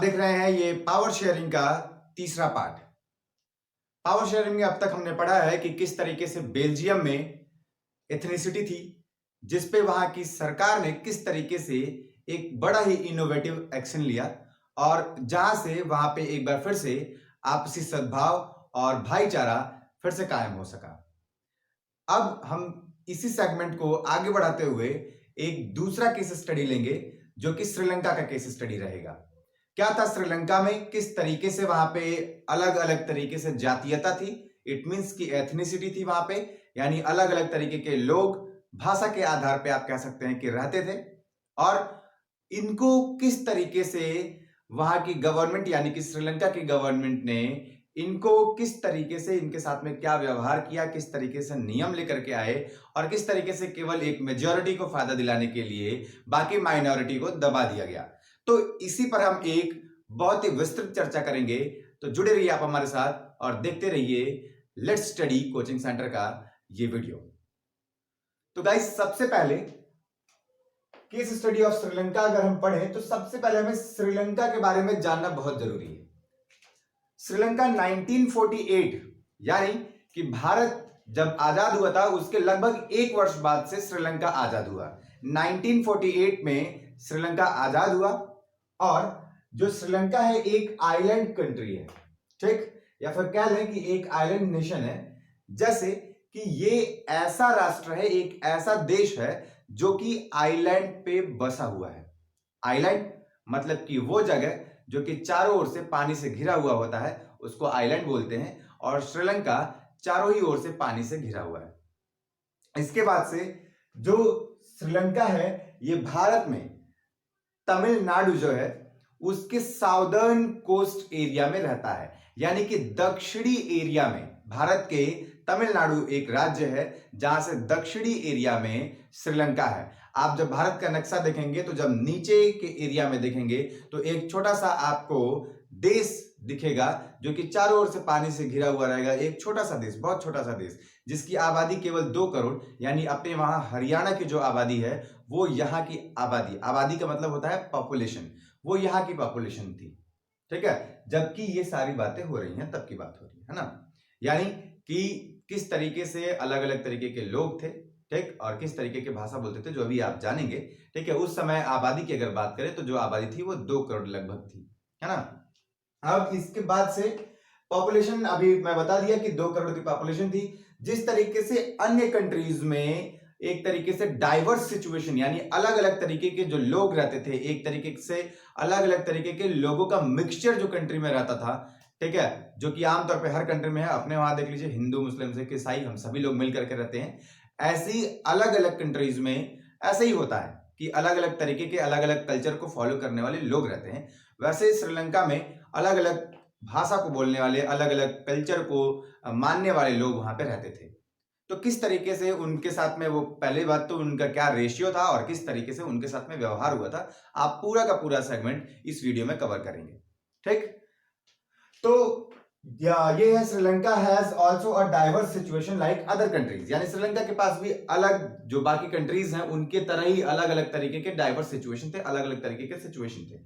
देख रहे हैं ये पावर शेयरिंग का तीसरा पार्ट। पावर शेयरिंग में अब तक हमने पढ़ा है कि किस तरीके से बेल्जियम में एथनिसिटी थी, जिसपे वहां की सरकार ने किस तरीके से एक बड़ा ही इनोवेटिव एक्शन लिया और जहां से वहां पे एक बार फिर से आपसी सद्भाव और भाईचारा फिर से कायम हो सका। अब हम इसी सेगमेंट को आगे बढ़ाते हुए एक दूसरा केस स्टडी लेंगे जो कि श्रीलंका का केस स्टडी रहेगा। क्या था श्रीलंका में, किस तरीके से वहां पे अलग अलग तरीके से जातीयता थी, इट मींस की एथनिसिटी थी वहां पे, यानी अलग अलग तरीके के लोग भाषा के आधार पे आप कह सकते हैं कि रहते थे, और इनको किस तरीके से वहां की गवर्नमेंट यानी कि श्रीलंका की गवर्नमेंट ने इनको किस तरीके से इनके साथ में क्या व्यवहार किया, किस तरीके से नियम लेकर के आए और किस तरीके से केवल एक मेजॉरिटी को फायदा दिलाने के लिए बाकी माइनॉरिटी को दबा दिया गया। तो इसी पर हम एक बहुत ही विस्तृत चर्चा करेंगे, तो जुड़े रहिए आप हमारे साथ और देखते रहिए लेट्स स्टडी कोचिंग सेंटर का ये वीडियो। तो गाइस, सबसे पहले केस स्टडी ऑफ श्रीलंका अगर हम पढ़ें तो सबसे पहले हमें श्रीलंका के बारे में जानना बहुत जरूरी है। श्रीलंका 1948 यानी कि भारत जब आजाद हुआ था उसके लगभग एक वर्ष बाद से श्रीलंका आजाद हुआ। 1948 में श्रीलंका आजाद हुआ और जो श्रीलंका है एक आइलैंड कंट्री है, ठीक, या फिर कह लें कि एक आइलैंड नेशन है। जैसे कि ये ऐसा राष्ट्र है, एक ऐसा देश है जो कि आइलैंड पे बसा हुआ है। आइलैंड मतलब कि वो जगह जो कि चारों ओर से पानी से घिरा हुआ होता है उसको आइलैंड बोलते हैं, और श्रीलंका चारों ही ओर से पानी से घिरा हुआ है। इसके बाद से जो श्रीलंका है ये भारत में तमिलनाडु जो है उसके साउदर्न कोस्ट एरिया में रहता है, यानी कि दक्षिणी एरिया में। भारत के तमिलनाडु एक राज्य है जहां से दक्षिणी एरिया में श्रीलंका है। आप जब भारत का नक्शा देखेंगे तो जब नीचे के एरिया में देखेंगे तो एक छोटा सा आपको देश दिखेगा जो कि चारों ओर से पानी से घिरा हुआ रहेगा। एक छोटा सा देश, बहुत छोटा सा देश, जिसकी आबादी केवल 2 करोड़, यानी अपने वहां हरियाणा की जो आबादी है वो यहाँ की आबादी, आबादी का मतलब होता है पॉपुलेशन, वो यहाँ की पॉपुलेशन थी, ठीक है। जबकि ये सारी बातें हो रही हैं तब की बात हो रही है ना, यानी कि किस तरीके से अलग अलग तरीके के लोग थे, ठीक, और किस तरीके की भाषा बोलते थे जो अभी आप जानेंगे, ठीक है। उस समय आबादी की अगर बात करें तो जो आबादी थी वो 2 करोड़ लगभग थी, है ना। अब इसके बाद से पॉपुलेशन अभी मैं बता दिया कि 2 करोड़ की पॉपुलेशन थी। जिस तरीके से अन्य कंट्रीज में एक तरीके से डाइवर्स सिचुएशन यानी अलग अलग तरीके के जो लोग रहते थे, एक तरीके से अलग अलग तरीके के लोगों का मिक्सचर जो कंट्री में रहता था, ठीक है, जो कि आमतौर पे हर कंट्री में है। अपने वहां देख लीजिए हिंदू मुस्लिम सिख ईसाई हम सभी लोग मिलकर के रहते हैं। ऐसी अलग अलग कंट्रीज में ऐसा ही होता है कि अलग अलग तरीके के अलग अलग कल्चर को फॉलो करने वाले लोग रहते हैं। वैसे श्रीलंका में अलग अलग भाषा को बोलने वाले, अलग अलग कल्चर को मानने वाले लोग वहां पे रहते थे। तो किस तरीके से उनके साथ में वो, पहली बात तो उनका क्या रेशियो था और किस तरीके से उनके साथ में व्यवहार हुआ था, आप पूरा का पूरा सेगमेंट इस वीडियो में कवर करेंगे, ठीक। तो ये है Sri Lanka has also a diverse situation like other countries, यानी श्रीलंका के पास भी अलग जो बाकी कंट्रीज हैं उनके तरह ही अलग अलग तरीके के डाइवर्स सिचुएशन थे, अलग अलग तरीके के सिचुएशन थे,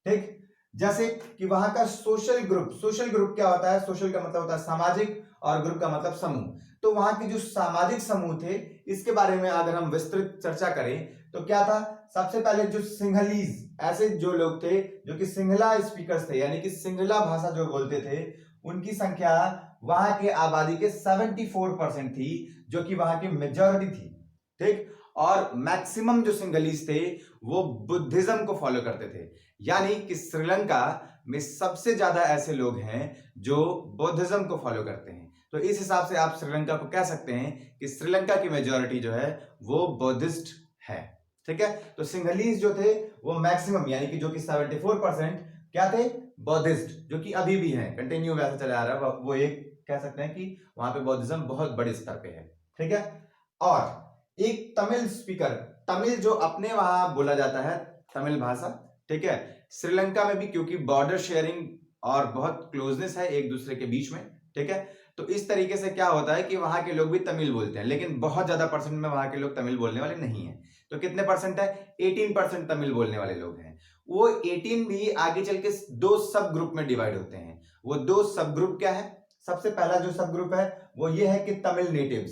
ठीक। जैसे कि वहां का सोशल ग्रुप क्या होता है, सोशल का मतलब होता है सामाजिक और ग्रुप का मतलब समूह। तो वहां के जो सामाजिक समूह थे इसके बारे में अगर हम विस्तृत चर्चा करें तो क्या था, सबसे पहले जो सिंहलीज, ऐसे जो लोग थे जो कि सिंहला स्पीकर्स थे, यानी कि सिंहला भाषा जो बोलते थे, उनकी संख्या वहां के आबादी के 74% थी, जो कि वहां की मेजॉरिटी थी, ठीक। और मैक्सिमम जो सिंहलीज थे वो बुद्धिज्म को फॉलो करते थे, यानी कि श्रीलंका में सबसे ज्यादा ऐसे लोग हैं जो बुद्धिज्म को फॉलो करते हैं। तो इस हिसाब से आप श्रीलंका को कह सकते हैं कि श्रीलंका की मेजॉरिटी जो है वो बुद्धिस्ट है, ठीक है। तो सिंहलीज जो थे वो मैक्सिमम यानी कि जो कि 74% क्या थे, बौद्धिस्ट, जो कि अभी भी है, कंटिन्यू वैसा चला आ रहा है। वो एक कह सकते हैं कि वहां पे बौद्धिज्म बहुत बड़े स्तर पे है, ठीक है। और एक तमिल स्पीकर, तमिल जो अपने वहां बोला जाता है, तमिल भाषा, ठीक है। श्रीलंका में भी क्योंकि बॉर्डर शेयरिंग और बहुत क्लोजनेस है एक दूसरे के बीच में, ठीक है, तो इस तरीके से क्या होता है कि वहां के लोग भी तमिल बोलते हैं, लेकिन बहुत ज्यादा परसेंट में वहां के लोग तमिल बोलने वाले नहीं है। तो कितने परसेंट है, 18% तमिल बोलने वाले लोग हैं। वो 18 भी आगे चल के दो सब ग्रुप में डिवाइड होते हैं। वो दो सब ग्रुप क्या है? सबसे पहला जो सब ग्रुप है वो ये है कि तमिल नेटिव्स,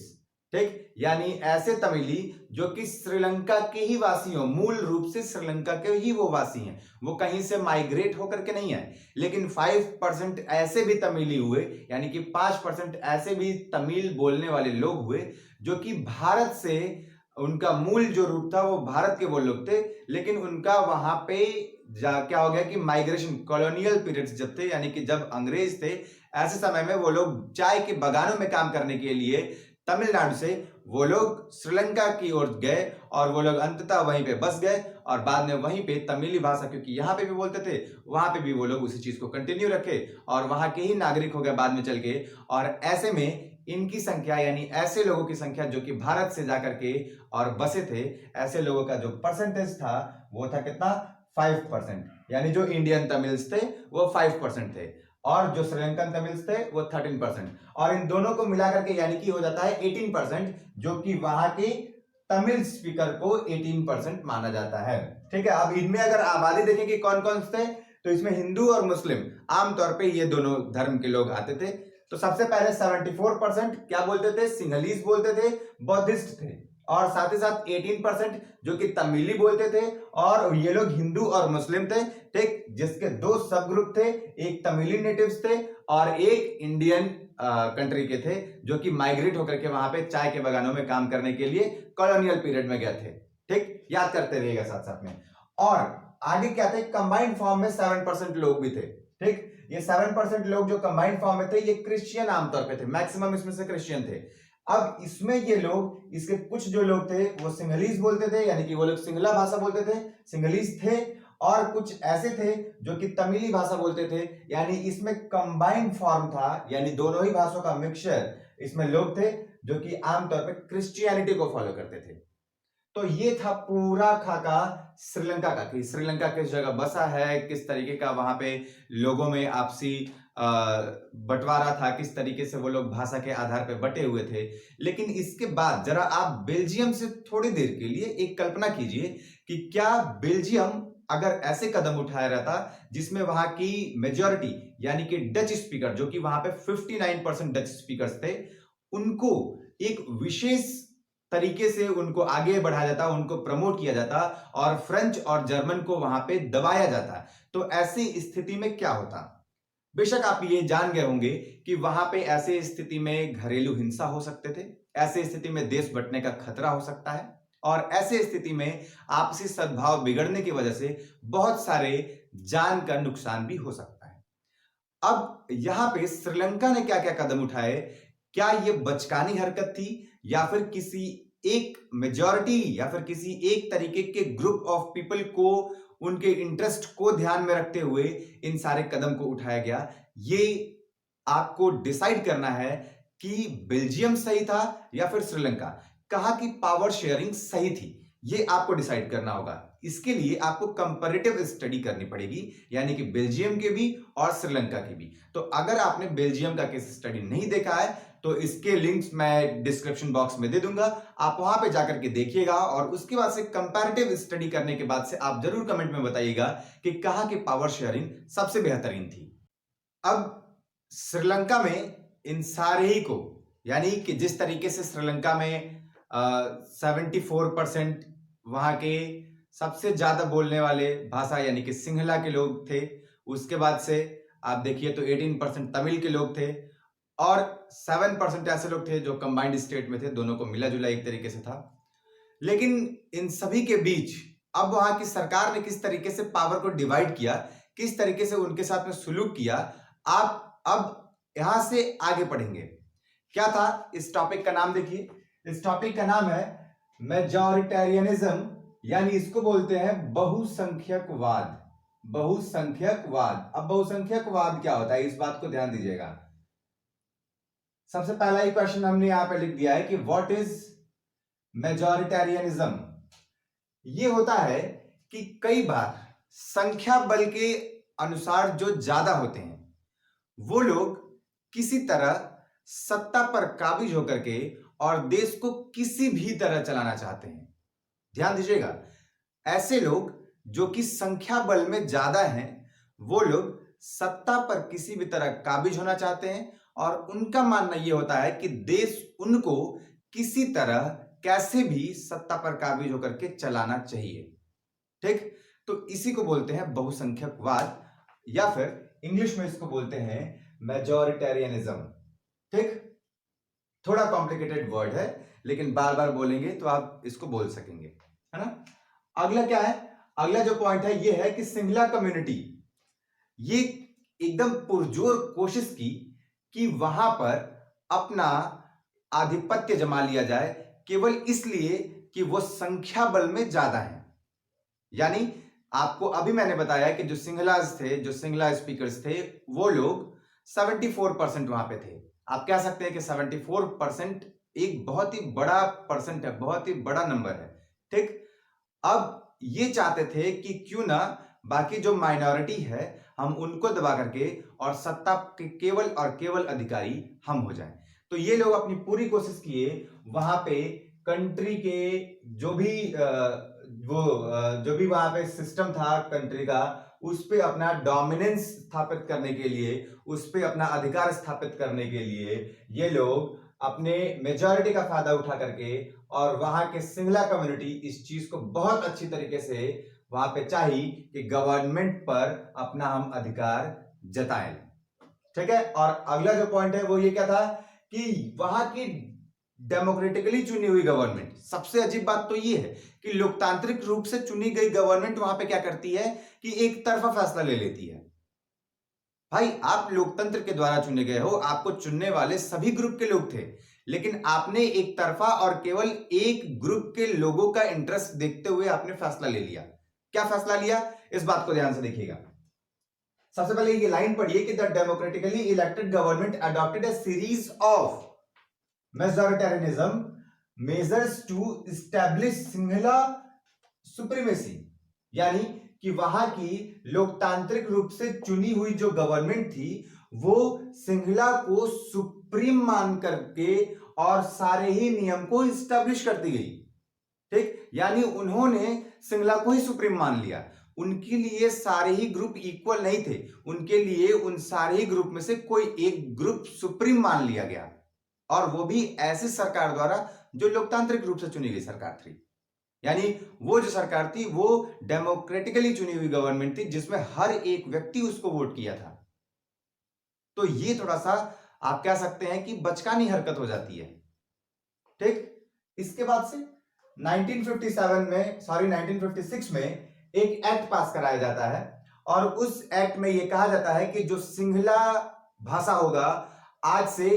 ठीक, यानी ऐसे तमिली जो कि श्रीलंका के ही वासी हो, मूल रूप से श्रीलंका के ही वो वासी हैं, वो कहीं से माइग्रेट होकर के नहीं आए। लेकिन 5% ऐसे भी तमिली हुए, यानी कि 5% ऐसे भी तमिल बोलने वाले लोग हुए जो कि भारत से, उनका मूल जो रूप था वो भारत के वो लोग थे, लेकिन उनका वहां पे क्या हो गया कि माइग्रेशन, कॉलोनियल पीरियड्स जब थे, यानी कि जब अंग्रेज थे, ऐसे समय में वो लोग चाय के बागानों में काम करने के लिए तमिलनाडु से वो लोग श्रीलंका की ओर गए और वो लोग अंततः वहीं पे बस गए और बाद में वहीं पे तमिली भाषा, क्योंकि यहाँ पे भी बोलते थे, वहां पे भी वो लोग उसी चीज को कंटिन्यू रखे और वहां के ही नागरिक हो गए बाद में चल के। और ऐसे में इनकी संख्या, यानी ऐसे लोगों की संख्या जो कि भारत से जाकर के और बसे थे, ऐसे लोगों का जो परसेंटेज था वो था कितना? 5%, यानी जो इंडियन तमिल्स थे वो 5% थे और जो श्रीलंकन तमिल्स थे वो 13%, और इन दोनों को मिलाकर के यानी कि हो जाता है 18%, जो कि वहां के तमिल स्पीकर को 18% माना जाता है। ठीक है, अब इनमें अगर आबादी देखें कि कौन कौन थे, तो इसमें हिंदू और मुस्लिम आमतौर पे ये दोनों धर्म के लोग आते थे। तो सबसे पहले 74% क्या बोलते थे? सिंहलीज बोलते थे, बौद्धिस्ट थे, और साथ ही साथ 18% जो कि तमिली बोलते थे, और ये लोग हिंदू और मुस्लिम थे, ठीक, जिसके दो सब ग्रुप थे, एक तमिली नेटिव्स थे और एक इंडियन कंट्री के थे जो कि माइग्रेट होकर के वहां पे चाय के बागानों में काम करने के लिए कॉलोनियल पीरियड में गए थे। ठीक, याद करते रहिएगा साथ साथ में। और आगे क्या थे? कंबाइंड फॉर्म में 7% लोग भी थे। ठीक, ये 7% लोग जो कंबाइंड फॉर्म में थे ये क्रिश्चियन आमतौर पे थे, मैक्सिमम इसमें से क्रिश्चियन थे। अब इसमें ये लोग, इसके कुछ जो लोग थे वो सिंहलीज बोलते थे, यानी कि वो लोग सिंगला भाषा बोलते थे, सिंहलीज थे, और कुछ ऐसे थे जो कि तमिली भाषा बोलते थे, यानी इसमें कंबाइंड फॉर्म था, यानी दोनों ही भाषाओं का मिक्सचर इसमें लोग थे जो कि आमतौर पर क्रिश्चियनिटी को फॉलो करते थे। तो ये था पूरा खाका श्रीलंका का, कि श्रीलंका किस जगह बसा है, किस तरीके का वहां पे लोगों में आपसी बंटवारा था, किस तरीके से वो लोग भाषा के आधार पे बटे हुए थे। लेकिन इसके बाद जरा आप बेल्जियम से थोड़ी देर के लिए एक कल्पना कीजिए कि क्या बेल्जियम अगर ऐसे कदम उठाया रहता जिसमें वहां की मेजॉरिटी, यानी कि डच स्पीकर, जो कि वहां पे 59% डच स्पीकर्स थे, उनको एक विशेष तरीके से उनको आगे बढ़ाया जाता, उनको प्रमोट किया जाता और फ्रेंच और जर्मन को वहां पे दबाया जाता, तो ऐसी स्थिति में क्या होता? बेशक आप ये जान गए होंगे कि वहां पे ऐसे स्थिति में घरेलू हिंसा हो सकते थे, ऐसे स्थिति में देश बंटने का खतरा हो सकता है, और ऐसे स्थिति में आपसी सद्भाव बिगड़ने की वजह से बहुत सारे जान का नुकसान भी हो सकता है। अब यहां पे श्रीलंका ने क्या क्या कदम उठाए? क्या ये बचकानी हरकत थी, या फिर किसी एक मेजॉरिटी या फिर किसी एक तरीके के ग्रुप ऑफ पीपल को, उनके इंटरेस्ट को ध्यान में रखते हुए इन सारे कदम को उठाया गया? ये आपको डिसाइड करना है कि बेल्जियम सही था या फिर श्रीलंका, कहा कि पावर शेयरिंग सही थी, ये आपको डिसाइड करना होगा। इसके लिए आपको कंपैरेटिव स्टडी करनी पड़ेगी, यानी कि बेल्जियम के भी और श्रीलंका के भी। तो अगर आपने बेल्जियम का केस स्टडी नहीं देखा है तो इसके लिंक्स मैं डिस्क्रिप्शन बॉक्स में दे दूंगा, आप वहां पे जाकर के देखिएगा, और उसके बाद से कंपैरेटिव स्टडी करने के बाद से आप जरूर कमेंट में बताइएगा कि कहां की पावर शेयरिंग सबसे बेहतरीन थी। अब श्रीलंका में इन सारे ही को, यानी कि जिस तरीके से श्रीलंका में 74% वहां के सबसे ज्यादा बोलने वाले भाषा यानी कि सिंहला के लोग थे, उसके बाद से आप देखिए तो 18% तमिल के लोग थे, और 7% ऐसे लोग थे जो कंबाइंड स्टेट में थे, दोनों को मिला जुला एक तरीके से था। लेकिन इन सभी के बीच अब वहां की सरकार ने किस तरीके से पावर को डिवाइड किया, किस तरीके से उनके साथ में सुलूक किया, आप अब यहां से आगे पढ़ेंगे। क्या था इस टॉपिक का नाम? देखिए, इस टॉपिक का नाम है मेजॉरिटेरियनिज्म, यानी इसको बोलते हैं बहुसंख्यकवाद। बहुसंख्यकवाद। अब बहुसंख्यकवाद क्या होता है, इस बात को ध्यान दीजिएगा। सबसे पहला ही क्वेश्चन हमने यहां पे लिख दिया है कि व्हाट इज मेजॉरिटेरियनिज्म। ये होता है कि कई बार संख्या बल के अनुसार जो ज्यादा होते हैं वो लोग किसी तरह सत्ता पर काबिज होकर के और देश को किसी भी तरह चलाना चाहते हैं। ध्यान दीजिएगा, ऐसे लोग जो कि संख्या बल में ज्यादा हैं, वो लोग सत्ता पर किसी भी तरह काबिज होना चाहते हैं और उनका मानना यह होता है कि देश उनको किसी तरह कैसे भी सत्ता पर काबिज होकर के चलाना चाहिए। ठीक, तो इसी को बोलते हैं बहुसंख्यकवाद, या फिर इंग्लिश में इसको बोलते हैं मेजॉरिटेरियनिज्म। ठीक, थोड़ा कॉम्प्लिकेटेड वर्ड है, लेकिन बार बार बोलेंगे तो आप इसको बोल सकेंगे, है ना। अगला क्या है, अगला जो पॉइंट है ये है कि सिंगला कम्युनिटी ये एकदम पुरजोर कोशिश की कि वहां पर अपना आधिपत्य जमा लिया जाए, केवल इसलिए कि वो संख्या बल में ज्यादा है। यानी आपको अभी मैंने बताया कि जो सिंगलाज थे, जो सिंगला स्पीकर्स थे, वो लोग 74% वहां पे थे। आप कह सकते हैं कि 74% एक बहुत ही बड़ा परसेंट है, बहुत ही बड़ा नंबर है। ठीक, अब ये चाहते थे कि क्यों ना बाकी जो माइनॉरिटी है हम उनको दबा करके और सत्ता के केवल और केवल अधिकारी हम हो जाएं। तो ये लोग अपनी पूरी कोशिश किए वहां पे कंट्री के जो भी वहां पे सिस्टम था कंट्री का, उस पे अपना डोमिनेंस स्थापित करने के लिए, उस पे अपना अधिकार स्थापित करने के लिए ये लोग अपने मेजॉरिटी का फायदा उठा करके और वहां के सिंगला कम्युनिटी इस चीज को बहुत अच्छी तरीके से वहां पे चाहिए कि गवर्नमेंट पर अपना हम अधिकार जताएं। ठीक है, और अगला जो पॉइंट है वो ये क्या था कि वहां की डेमोक्रेटिकली चुनी हुई गवर्नमेंट, सबसे अजीब बात तो ये है कि लोकतांत्रिक रूप से चुनी गई गवर्नमेंट वहां पे क्या करती है कि एक तरफा फैसला ले लेती है। भाई, आप लोकतंत्र के द्वारा चुने गए हो, आपको चुनने वाले सभी ग्रुप के लोग थे, लेकिन आपने एक तरफा और केवल एक ग्रुप के लोगों का इंटरेस्ट देखते हुए आपने फैसला ले लिया। क्या फैसला लिया, इस बात को ध्यान से देखिएगा। सबसे पहले ये लाइन पढ़िए कि the democratically elected government adopted a series of majoritarianism measures to establish Sinhala supremacy. यानी कि वहां की लोकतांत्रिक रूप से चुनी हुई जो गवर्नमेंट थी वो सिंगला को सुप्रीम मान करके और सारे ही नियम को एस्टैब्लिश करती गई। ठीक, यानी उन्होंने सिंगला को ही सुप्रीम मान लिया। उनके लिए सारे ही ग्रुप इक्वल नहीं थे, उनके लिए उन सारे ही ग्रुप में से कोई एक ग्रुप सुप्रीम मान लिया गया, और वो भी ऐसी सरकार द्वारा जो लोकतांत्रिक रूप से चुनी गई सरकार थी। यानी वो जो सरकार थी वो डेमोक्रेटिकली चुनी हुई गवर्नमेंट थी जिसमें हर एक व्यक्ति उसको वोट किया था। तो ये थोड़ा सा आप कह सकते हैं कि बचकानी हरकत हो जाती है। ठीक, इसके बाद से 1956 में एक एक्ट पास कराया जाता है और उस एक्ट में यह कहा जाता है कि जो सिंगला भाषा होगा आज से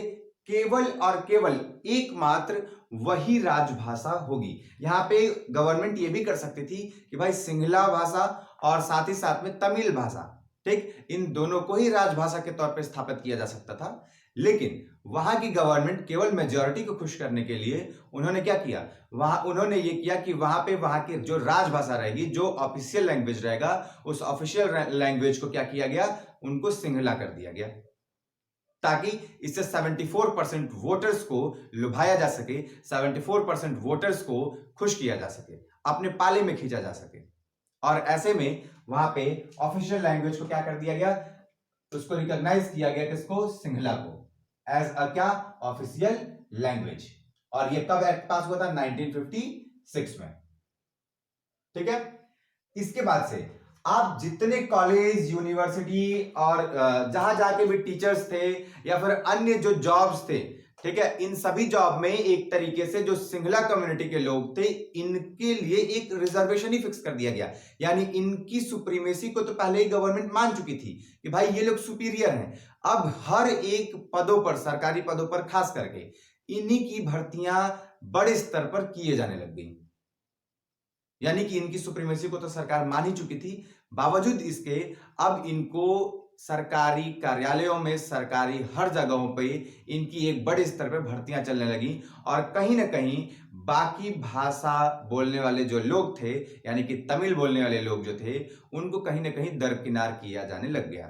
केवल और केवल एकमात्र वही राजभाषा होगी। यहां पे गवर्नमेंट ये भी कर सकती थी कि भाई सिंगला भाषा और साथ ही साथ में तमिल भाषा, ठीक, इन दोनों को ही राजभाषा के तौर पे स्थापित किया जा सकता था। लेकिन वहां की गवर्नमेंट केवल मेजॉरिटी को खुश करने के लिए उन्होंने क्या किया, उन्होंने ये किया कि वहां पे वहां की जो राजभाषा रहेगी, जो ऑफिशियल लैंग्वेज रहेगा, उस ऑफिशियल लैंग्वेज को क्या किया गया, उनको सिंगला कर दिया गया, ताकि इससे 74% वोटर्स को लुभाया जा सके, 74% वोटर्स को खुश किया जा सके, अपने पाले में खींचा जा सके। और ऐसे में वहां पे ऑफिशियल लैंग्वेज को क्या कर दिया गया, उसको रिकॉग्नाइज किया गया, किसको, सिंगला को, एज अ क्या, ऑफिशियल लैंग्वेज। और ये कब एक्ट पास हुआ था, 1956 में। ठीक है, इसके बाद से आप जितने कॉलेज, यूनिवर्सिटी और जहां जाके भी टीचर्स थे या फिर अन्य जो जॉब्स थे, ठीक है, इन सभी जॉब में एक तरीके से जो सिंगला कम्युनिटी के लोग थे इनके लिए एक रिजर्वेशन ही फिक्स कर दिया गया। यानी इनकी सुप्रीमेसी को तो पहले ही गवर्नमेंट मान चुकी थी कि भाई ये लोग सुपीरियर हैं। अब हर एक पदों पर, सरकारी पदों पर खास करके, इन्हीं की भर्तियां बड़े स्तर पर किए जाने लग गई। यानी कि इनकी सुप्रीमेसी को तो सरकार मान ही चुकी थी, बावजूद इसके अब इनको सरकारी कार्यालयों में, सरकारी हर जगहों पे इनकी एक बड़े स्तर पे भर्तियां चलने लगी। और कहीं ना कहीं बाकी भाषा बोलने वाले जो लोग थे, यानी कि तमिल बोलने वाले लोग जो थे, उनको कहीं ना कहीं दरकिनार किया जाने लग गया।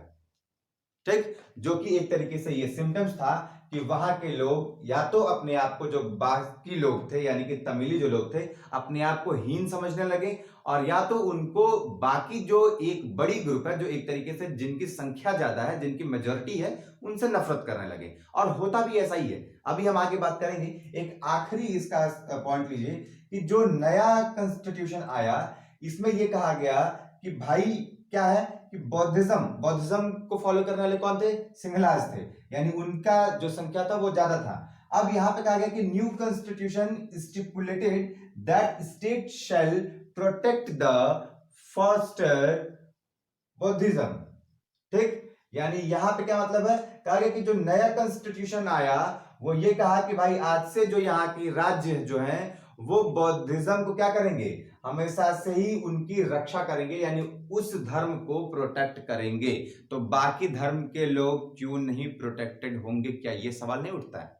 ठीक, जो कि एक तरीके से ये सिम्टम्स था कि वहां के लोग या तो अपने आप को, जो बाकी लोग थे यानी कि तमिली जो लोग थे, अपने आप को हीन समझने लगे, और या तो उनको बाकी जो एक बड़ी ग्रुप है, जो एक तरीके से जिनकी संख्या ज्यादा है, जिनकी मेजोरिटी है, उनसे नफरत करने लगे। और होता भी ऐसा ही है। अभी हम आगे बात करेंगे। एक आखिरी इसका पॉइंट लीजिए कि जो नया कॉन्स्टिट्यूशन आया, इसमें यह कहा गया कि भाई क्या है कि बौद्धिज्म को फॉलो करने वाले कौन थे? सिंहलाज थे, यानी उनका जो संख्या था वो ज्यादा था। अब यहां पे कहा गया कि new constitution stipulated that state shall protect the foster बौद्धिज्म। ठीक, यानी यहां पे क्या मतलब है? कहा गया कि जो नया कॉन्स्टिट्यूशन आया वो ये कहा कि भाई आज से जो यहाँ की राज्य जो है वो बौद्धिज्म को क्या करेंगे? हमेशा से ही उनकी रक्षा करेंगे, यानी उस धर्म को प्रोटेक्ट करेंगे। तो बाकी धर्म के लोग क्यों नहीं प्रोटेक्टेड होंगे? क्या ये सवाल नहीं उठता है?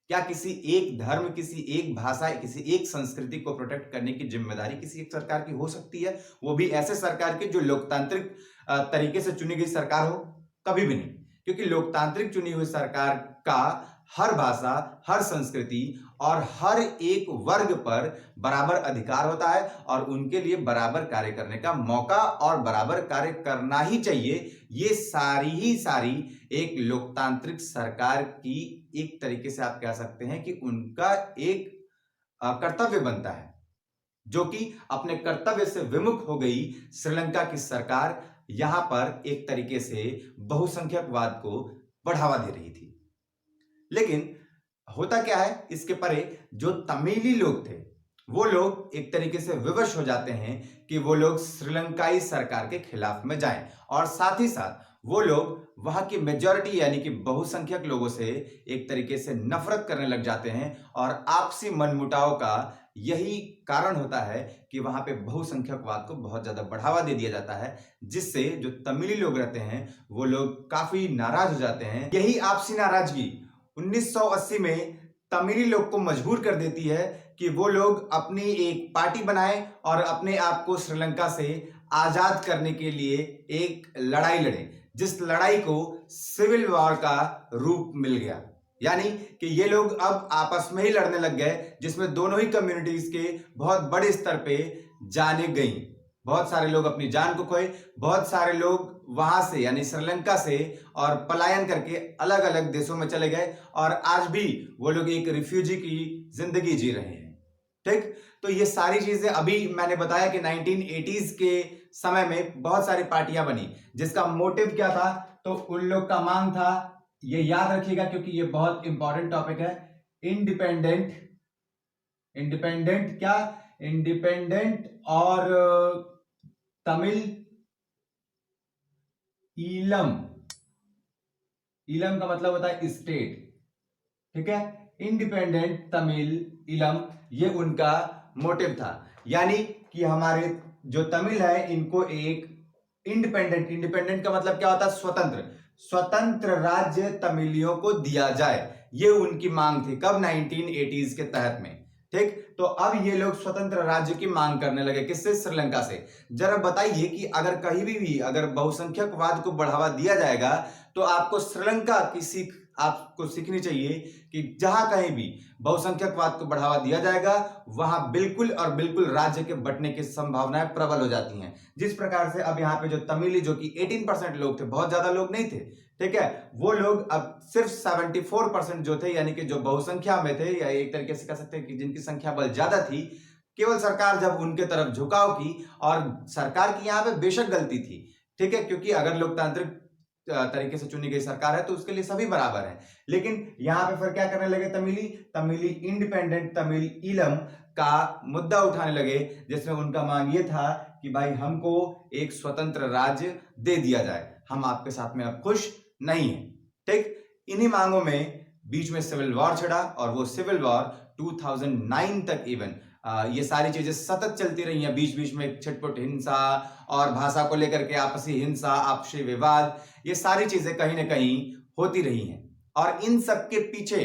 क्या किसी एक धर्म, किसी एक भाषा, किसी एक संस्कृति को प्रोटेक्ट करने की जिम्मेदारी किसी एक सरकार की हो सकती है? वो भी ऐसे सरकार की जो लोकतांत्रिक तरीके से चुनी गई सरकार हो? कभी भी नहीं, क्योंकि लोकतांत्रिक चुनी हुई सरकार का हर भाषा, हर संस्कृति और हर एक वर्ग पर बराबर अधिकार होता है, और उनके लिए बराबर कार्य करने का मौका और बराबर कार्य करना ही चाहिए। ये सारी एक लोकतांत्रिक सरकार की एक तरीके से आप कह सकते हैं कि उनका एक कर्तव्य बनता है, जो कि अपने कर्तव्य से विमुख हो गई श्रीलंका की सरकार यहां पर एक तरीके से बहुसंख्यकवाद को बढ़ावा दे रही थी। लेकिन होता क्या है, इसके परे जो तमिली लोग थे वो लोग एक तरीके से विवश हो जाते हैं कि वो लोग श्रीलंकाई सरकार के खिलाफ में जाएं, और साथ ही साथ वो लोग वहां की मेजॉरिटी यानी कि बहुसंख्यक लोगों से एक तरीके से नफरत करने लग जाते हैं, और आपसी मनमुटाव का यही कारण होता है कि वहां पे बहुसंख्यकवाद को बहुत ज्यादा बढ़ावा दे दिया जाता है, जिससे जो तमिली लोग रहते हैं वो लोग काफी नाराज हो जाते हैं। यही आपसी नाराजगी 1980 में तमिली लोग को मजबूर कर देती है कि वो लोग अपनी एक पार्टी बनाएं और अपने आप को श्रीलंका से आजाद करने के लिए एक लड़ाई लड़ें, जिस लड़ाई को सिविल वॉर का रूप मिल गया। यानी कि ये लोग अब आपस में ही लड़ने लग गए, जिसमें दोनों ही कम्युनिटीज के बहुत बड़े स्तर पे जाने गई। बहुत सारे लोग अपनी जान को खोए, बहुत सारे लोग वहां से यानी श्रीलंका से और पलायन करके अलग अलग देशों में चले गए, और आज भी वो लोग एक रिफ्यूजी की जिंदगी जी रहे हैं। ठीक, तो ये सारी चीजें अभी मैंने बताया कि 1980s के समय में बहुत सारी पार्टियां बनी, जिसका मोटिव क्या था? तो उन लोग का मांग था, ये याद रखिएगा क्योंकि ये बहुत इंपॉर्टेंट टॉपिक है, इंडिपेंडेंट और तमिल ईलम का मतलब होता है स्टेट। ठीक है, इंडिपेंडेंट तमिल ईलम, ये उनका मोटिव था। यानी कि हमारे जो तमिल है इनको एक इंडिपेंडेंट का मतलब क्या होता है? स्वतंत्र राज्य तमिलियों को दिया जाए, ये उनकी मांग थी। कब? 1980s के तहत में। ठीक, तो अब ये लोग स्वतंत्र राज्य की मांग करने लगे। किससे? श्रीलंका से। जरा बताइए कि अगर कहीं भी अगर बहुसंख्यकवाद को बढ़ावा दिया जाएगा तो आपको श्रीलंका की सीख आपको सीखनी चाहिए कि जहां कहीं भी बहुसंख्यकवाद को बढ़ावा दिया जाएगा वहां बिल्कुल और बिल्कुल राज्य के बंटने की संभावनाएं प्रबल हो जाती हैं। जिस प्रकार से अब यहाँ पे जो तमिली, जो कि 18% लोग थे, बहुत ज्यादा लोग नहीं थे, ठीक है, वो लोग अब सिर्फ 74% जो थे, यानी कि जो बहुसंख्या में थे, या एक तरीके से कह सकते हैं कि जिनकी संख्या बल ज्यादा थी, केवल सरकार जब उनके तरफ झुकाव की, और सरकार की यहाँ पे बेशक गलती थी, ठीक है, क्योंकि अगर लोकतांत्रिक तरीके से चुनी गई सरकार है तो उसके लिए सभी बराबर हैं। लेकिन यहां पे फिर क्या करने लगे? तमिली इंडिपेंडेंट तमिल ईलम का मुद्दा उठाने लगे, जिसमें उनका मांग ये था कि भाई हमको एक स्वतंत्र राज्य दे दिया जाए, हम आपके साथ में अब खुश नहीं है। ठीक, इन्हीं मांगों में बीच में सिविल वॉर छिड़ा, और वो सिविल वॉर 2009 तक इवन ये सारी चीजें सतत चलती रही हैं। बीच बीच में छिटपुट हिंसा और भाषा को लेकर के आपसी हिंसा, आपसी विवाद, ये सारी चीजें कहीं ना कहीं होती रही हैं। और इन सब के पीछे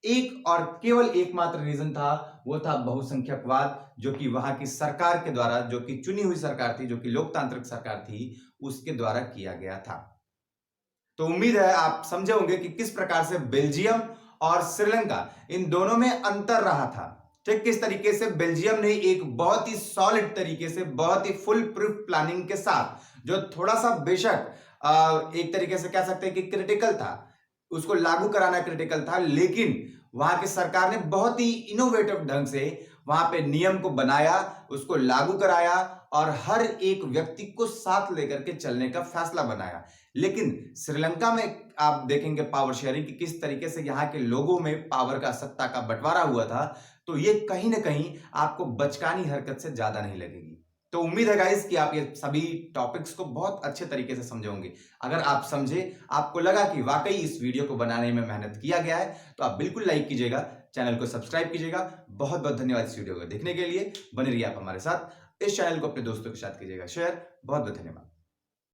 एक और केवल एकमात्र रीजन था, वो था बहुसंख्यकवाद, जो कि वहां की सरकार के द्वारा, जो कि चुनी हुई सरकार थी, जो कि लोकतांत्रिक सरकार थी, उसके द्वारा किया गया था। तो उम्मीद है आप समझे होंगे कि किस प्रकार से बेल्जियम और श्रीलंका इन दोनों में अंतर रहा था। ठीक किस तरीके से बेल्जियम ने एक बहुत ही सॉलिड तरीके से, बहुत ही फुल प्रूफ प्लानिंग के साथ, जो थोड़ा सा बेशक एक तरीके से कह सकते हैं कि क्रिटिकल था, उसको लागू कराना क्रिटिकल था, लेकिन वहां की सरकार ने बहुत ही इनोवेटिव ढंग से वहां पे नियम को बनाया, उसको लागू कराया और हर एक व्यक्ति को साथ लेकर के चलने का फैसला बनाया। लेकिन श्रीलंका में आप देखेंगे पावर शेयरिंग की किस तरीके से यहाँ के लोगों में पावर का, सत्ता का बंटवारा हुआ था, तो ये कहीं ना कहीं आपको बचकानी हरकत से ज्यादा नहीं लगेगी। तो उम्मीद है गाइस कि आप ये सभी टॉपिक्स को बहुत अच्छे तरीके से समझे होंगे। अगर आप समझे, आपको लगा कि वाकई इस वीडियो को बनाने में मेहनत किया गया है, तो आप बिल्कुल लाइक कीजिएगा, चैनल को सब्सक्राइब कीजिएगा। बहुत बहुत धन्यवाद इस वीडियो को देखने के लिए। बने रहिए आप हमारे साथ। इस चैनल को अपने दोस्तों के साथ कीजिएगा शेयर। बहुत बहुत धन्यवाद।